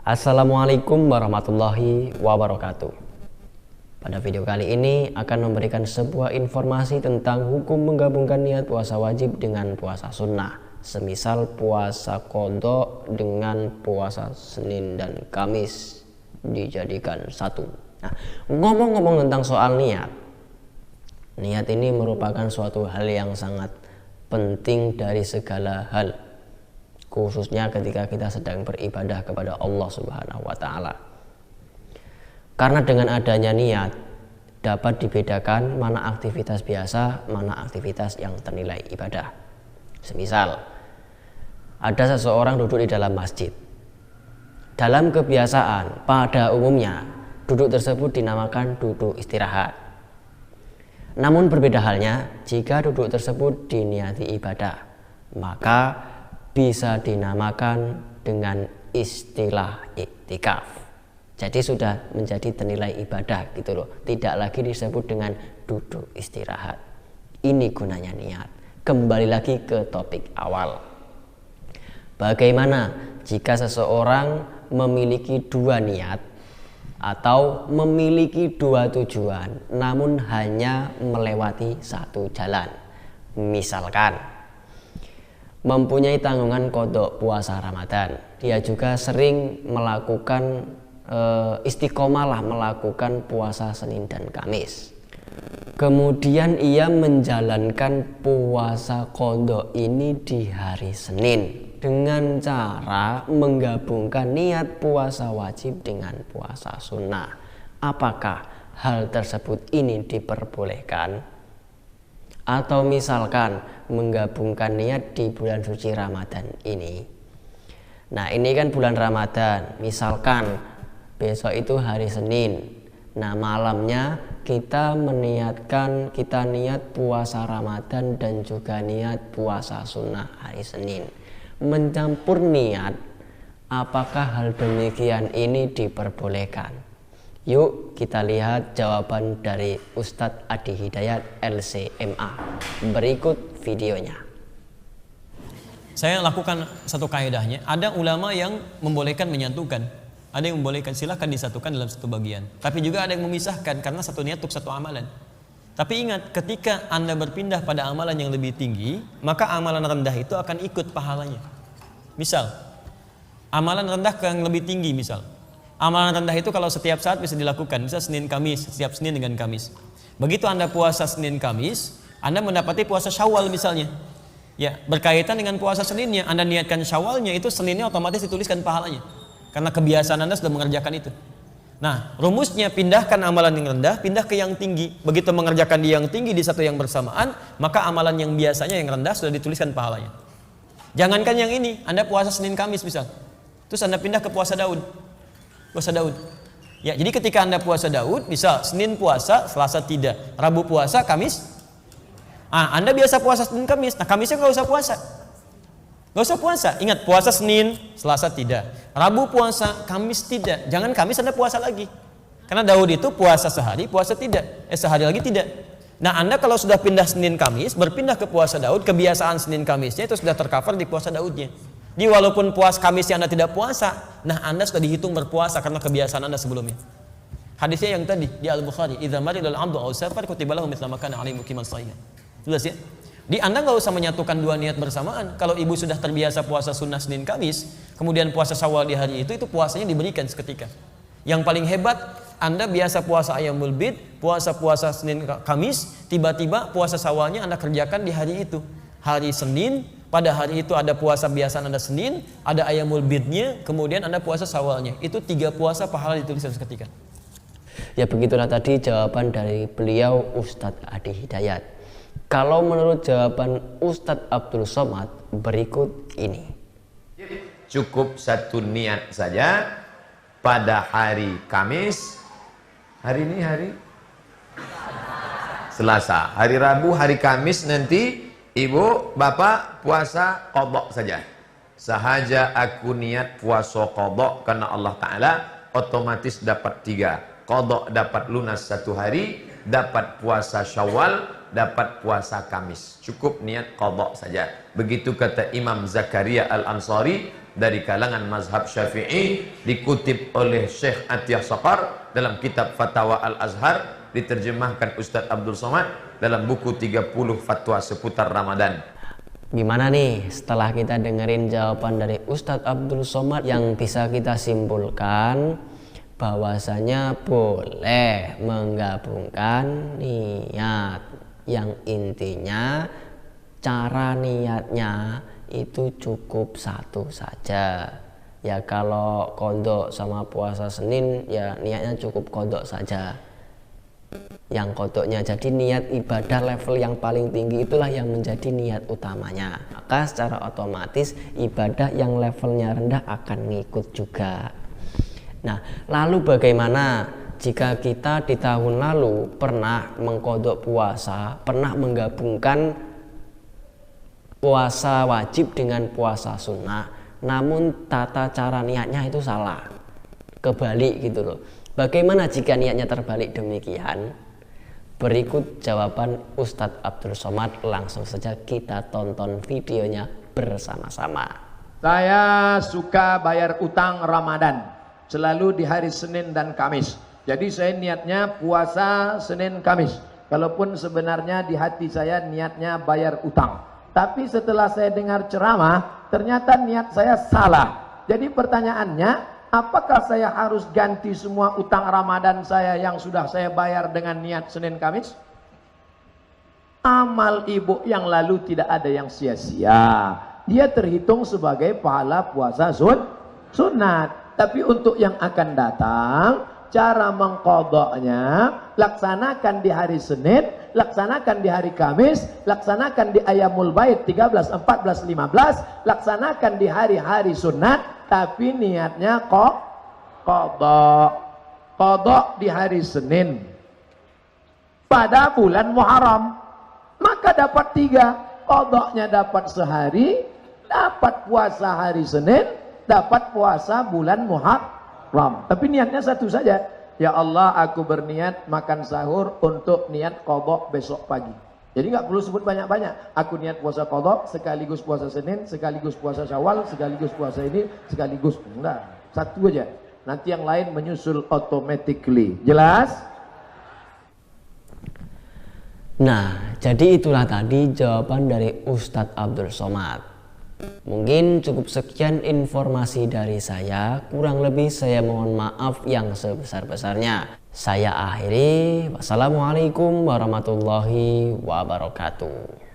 Assalamualaikum warahmatullahi wabarakatuh. Pada video kali ini akan memberikan sebuah informasi tentang hukum menggabungkan niat puasa wajib dengan puasa sunnah, semisal puasa qadha dengan puasa Senin dan Kamis dijadikan satu. Nah, ngomong-ngomong tentang soal niat ini merupakan suatu hal yang sangat penting dari segala hal, khususnya ketika kita sedang beribadah kepada Allah Subhanahu wa Ta'ala. Karena dengan adanya niat dapat dibedakan mana aktivitas biasa, mana aktivitas yang ternilai ibadah. Semisal ada seseorang duduk di dalam masjid. Dalam kebiasaan pada umumnya duduk tersebut dinamakan duduk istirahat. Namun berbeda halnya jika duduk tersebut diniati ibadah, maka bisa dinamakan dengan istilah iktikaf. Jadi sudah menjadi ternilai ibadah gitu loh. Tidak lagi disebut dengan duduk istirahat. Ini gunanya niat. Kembali lagi ke topik awal. Bagaimana jika seseorang memiliki dua niat atau memiliki dua tujuan namun hanya melewati satu jalan? Misalkan mempunyai tanggungan qadha puasa Ramadan, dia juga sering melakukan istiqomah melakukan puasa Senin dan Kamis. Kemudian ia menjalankan puasa qadha ini di hari Senin dengan cara menggabungkan niat puasa wajib dengan puasa sunnah. Apakah hal tersebut ini diperbolehkan? Atau misalkan menggabungkan niat di bulan suci Ramadan ini. Nah, ini kan bulan Ramadan, misalkan besok itu hari Senin. Nah, malamnya kita niat puasa Ramadan dan juga niat puasa sunnah hari Senin. Mencampur niat, apakah hal demikian ini diperbolehkan? Yuk kita lihat jawaban dari Ustadz Adi Hidayat LCMA. Berikut videonya. Saya lakukan satu kaidahnya. Ada ulama yang membolehkan menyatukan, ada yang membolehkan silahkan disatukan dalam satu bagian. Tapi juga ada yang memisahkan karena satu niat untuk satu amalan. Tapi ingat, ketika Anda berpindah pada amalan yang lebih tinggi, maka amalan rendah itu akan ikut pahalanya. Misal, amalan rendah ke yang lebih tinggi misal. Amalan rendah itu kalau setiap saat bisa dilakukan, misal Senin Kamis, setiap Senin dengan Kamis. Begitu Anda puasa Senin Kamis, Anda mendapati puasa Syawal misalnya. Ya, berkaitan dengan puasa Seninnya, Anda niatkan Syawalnya, itu Seninnya otomatis dituliskan pahalanya. Karena kebiasaan Anda sudah mengerjakan itu. Nah, rumusnya pindahkan amalan yang rendah, pindah ke yang tinggi. Begitu mengerjakan di yang tinggi di satu yang bersamaan, maka amalan yang biasanya yang rendah sudah dituliskan pahalanya. Jangankan yang ini, Anda puasa Senin Kamis misal. Terus Anda pindah ke puasa Daud. Puasa Daud. Ya, jadi ketika Anda puasa Daud, misal Senin puasa, Selasa tidak, Rabu puasa, Kamis. Anda biasa puasa Senin Kamis. Nah, Kamisnya nggak usah puasa. Gak usah puasa. Ingat, puasa Senin, Selasa tidak. Rabu puasa, Kamis tidak. Jangan Kamis Anda puasa lagi. Karena Daud itu puasa sehari, puasa tidak. Sehari lagi tidak. Nah, Anda kalau sudah pindah Senin Kamis, berpindah ke puasa Daud, kebiasaan Senin Kamisnya itu sudah tercover di puasa Daudnya. Jadi walaupun puasa Kamisnya Anda tidak puasa, nah Anda sudah dihitung berpuasa karena kebiasaan Anda sebelumnya. Hadisnya yang tadi di Al-Bukhari, "Idza maridal 'abdu aw safar kutiba lahu mithla ma kana 'alaihi muqiman shahihan." Jelas ya? Di Anda nggak usah menyatukan dua niat bersamaan. Kalau ibu sudah terbiasa puasa sunnah Senin Kamis, kemudian puasa Syawal di hari itu puasanya diberikan seketika. Yang paling hebat, Anda biasa puasa Ayyamul Bid, puasa Senin Kamis, tiba-tiba puasa Syawalnya Anda kerjakan di hari itu. Hari Senin, pada hari itu ada puasa biasa Anda Senin, ada Ayyamul Bidnya, kemudian Anda puasa Syawalnya. Itu 3 puasa pahala dituliskan seketika. Ya, begitulah tadi jawaban dari beliau Ustadz Adi Hidayat. Kalau menurut jawaban Ustadz Abdul Somad, berikut ini. Cukup satu niat saja pada hari Kamis. Hari ini hari Selasa. Hari Rabu, hari Kamis nanti ibu, bapak puasa qadha saja. Sahaja aku niat puasa qadha karena Allah Ta'ala, otomatis dapat 3. Qadha dapat lunas 1 hari, dapat puasa Syawal, dapat puasa Kamis. Cukup niat qadha saja. Begitu kata Imam Zakaria Al-Ansari, dari kalangan mazhab Syafi'i, dikutip oleh Syekh Atiyah Saqar dalam kitab Fatawa Al-Azhar, diterjemahkan Ustadz Abdul Somad dalam buku 30 fatwa seputar Ramadan. Gimana nih setelah kita dengerin jawaban dari Ustadz Abdul Somad, yang bisa kita simpulkan bahwasanya boleh menggabungkan niat, yang intinya cara niatnya itu cukup satu saja. Ya kalau kodok sama puasa Senin ya niatnya cukup kodok saja, yang kodoknya. Jadi niat ibadah level yang paling tinggi itulah yang menjadi niat utamanya, maka secara otomatis ibadah yang levelnya rendah akan ngikut juga. Nah, lalu bagaimana jika kita di tahun lalu pernah mengkodok puasa, pernah menggabungkan puasa wajib dengan puasa sunnah, namun tata cara niatnya itu salah, kebalik gitu loh. Bagaimana jika niatnya terbalik demikian? Berikut jawaban Ustadz Abdul Somad, langsung saja kita tonton videonya bersama-sama. Saya suka bayar utang Ramadan selalu di hari Senin dan Kamis. Jadi saya niatnya puasa Senin Kamis, kalaupun sebenarnya di hati saya niatnya bayar utang. Tapi setelah saya dengar ceramah, ternyata niat saya salah. Jadi pertanyaannya, apakah saya harus ganti semua utang Ramadan saya yang sudah saya bayar dengan niat Senin Kamis? Amal ibu yang lalu tidak ada yang sia-sia. Dia terhitung sebagai pahala puasa sunat. Tapi untuk yang akan datang, cara mengqadha'nya laksanakan di hari Senin, laksanakan di hari Kamis, laksanakan di Ayyamul Bait 13, 14, 15, laksanakan di hari-hari sunat, tapi niatnya qadha di hari Senin pada bulan Muharram, maka dapat 3. Qadha'nya dapat sehari, dapat puasa hari Senin, dapat puasa bulan Muharram. Tapi niatnya satu saja. Ya Allah, aku berniat makan sahur untuk niat qadha besok pagi. Jadi nggak perlu sebut banyak-banyak. Aku niat puasa qadha sekaligus puasa Senin, sekaligus puasa Syawal, sekaligus puasa ini, sekaligus. Enggak, satu aja. Nanti yang lain menyusul automatically. Jelas? Nah, jadi itulah tadi jawaban dari Ustadz Abdul Somad. Mungkin cukup sekian informasi dari saya, kurang lebih saya mohon maaf yang sebesar-besarnya. Saya akhiri, wassalamualaikum warahmatullahi wabarakatuh.